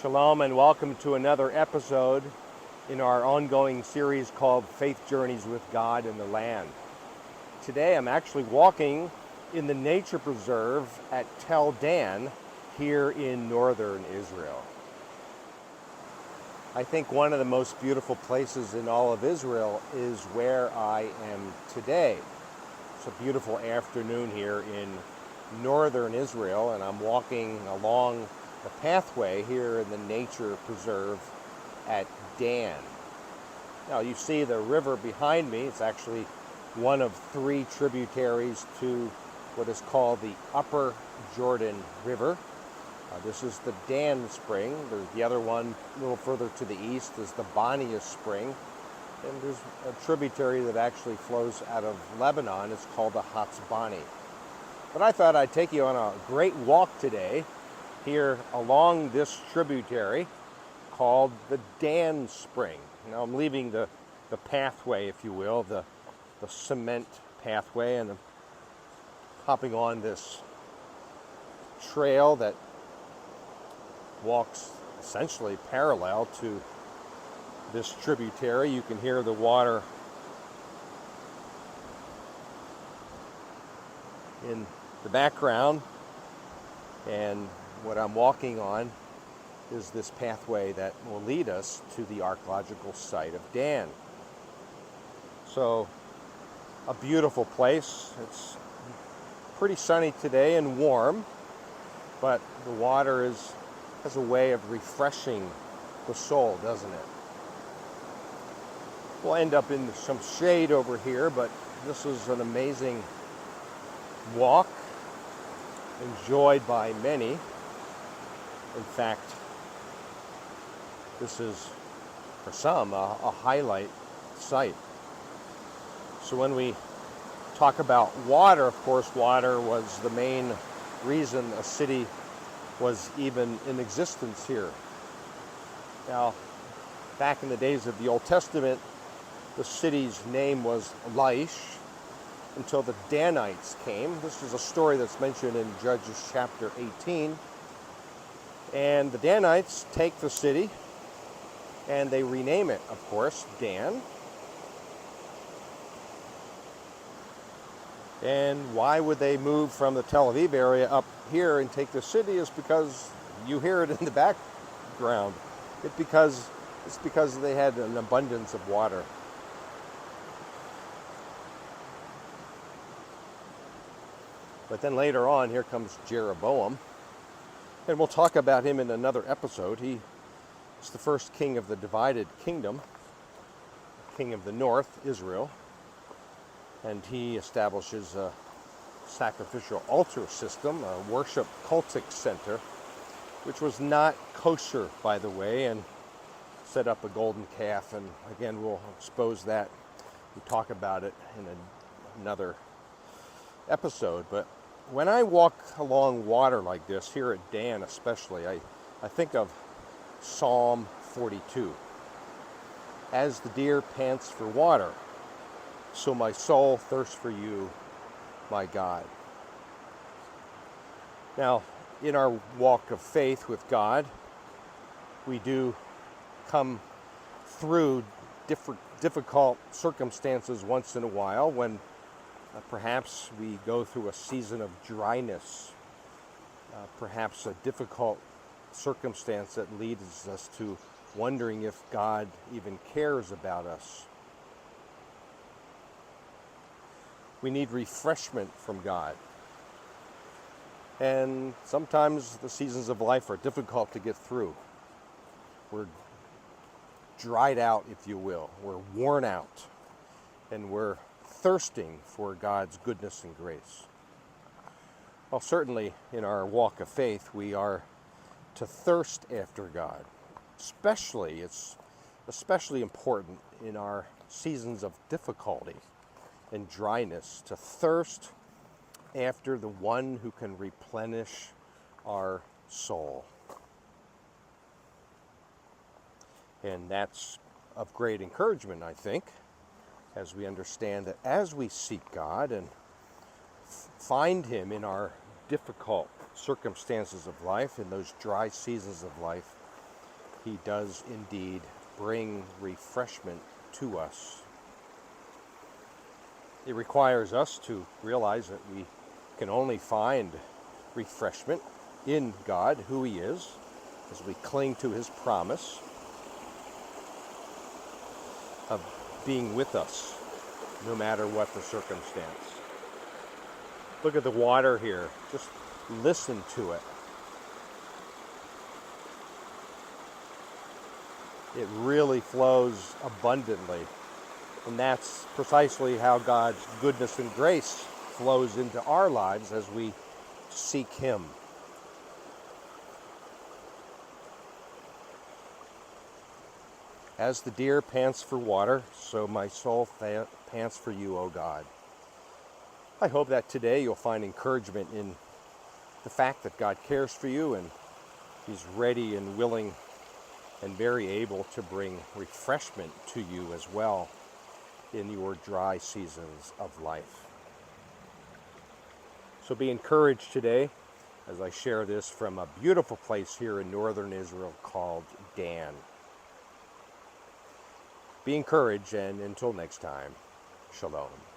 Shalom and welcome to another episode in our ongoing series called Faith Journeys with God in the Land. Today I'm actually walking in the nature preserve at Tel Dan here in northern Israel. I think one of the most beautiful places in all of Israel is where I am today. It's a beautiful afternoon here in northern Israel, and I'm walking along the pathway here in the nature preserve at Dan. Now you see the river behind me. It's actually one of three tributaries to what is called the Upper Jordan River. This is the Dan Spring. The other one a little further to the east is the Gihon Spring. And there's a tributary that actually flows out of Lebanon. It's called the Hatzbani. But I thought I'd take you on a great walk today here along this tributary called the Dan Spring. Now I'm leaving the pathway, if you will, the cement pathway, and I'm hopping on this trail that walks essentially parallel to this tributary. You can hear the water in the background, and what I'm walking on is this pathway that will lead us to the archaeological site of Dan. So, a beautiful place. It's pretty sunny today and warm, but the water has a way of refreshing the soul, doesn't it? We'll end up in some shade over here, but this is an amazing walk, enjoyed by many. In fact, this is, for some, a highlight site. So when we talk about water, of course, water was the main reason a city was even in existence here. Now, back in the days of the Old Testament, the city's name was Laish until the Danites came. This is a story that's mentioned in Judges chapter 18. And the Danites take the city and they rename it, of course, Dan. And why would they move from the Tel Aviv area up here and take the city is because you hear it in the background. It's because they had an abundance of water. But then later on, here comes Jeroboam. And we'll talk about him in another episode. He is the first king of the divided kingdom, king of the north, Israel. And he establishes a sacrificial altar system, a worship cultic center, which was not kosher, by the way, and set up a golden calf. And again, we'll expose that and talk about it in another episode. But when I walk along water like this, here at Dan especially, I think of Psalm 42. As the deer pants for water, so my soul thirsts for you, my God. Now, in our walk of faith with God, we do come through difficult circumstances once in a while when perhaps we go through a season of dryness, perhaps a difficult circumstance that leads us to wondering if God even cares about us. We need refreshment from God. And sometimes the seasons of life are difficult to get through. We're dried out, if you will. We're worn out. And we're thirsting for God's goodness and grace. Well, certainly in our walk of faith, we are to thirst after God. It's especially important in our seasons of difficulty and dryness to thirst after the one who can replenish our soul. And that's of great encouragement, I think, as we understand that as we seek God and find Him in our difficult circumstances of life, in those dry seasons of life, He does indeed bring refreshment to us. It requires us to realize that we can only find refreshment in God, who He is, as we cling to His promise of being with us no matter what the circumstance. Look at the water here. Just listen to it. It really flows abundantly. And that's precisely how God's goodness and grace flows into our lives as we seek Him. As the deer pants for water, so my soul pants for you, O God. I hope that today you'll find encouragement in the fact that God cares for you and He's ready and willing and very able to bring refreshment to you as well in your dry seasons of life. So be encouraged today as I share this from a beautiful place here in northern Israel called Dan. Be encouraged, and until next time, shalom.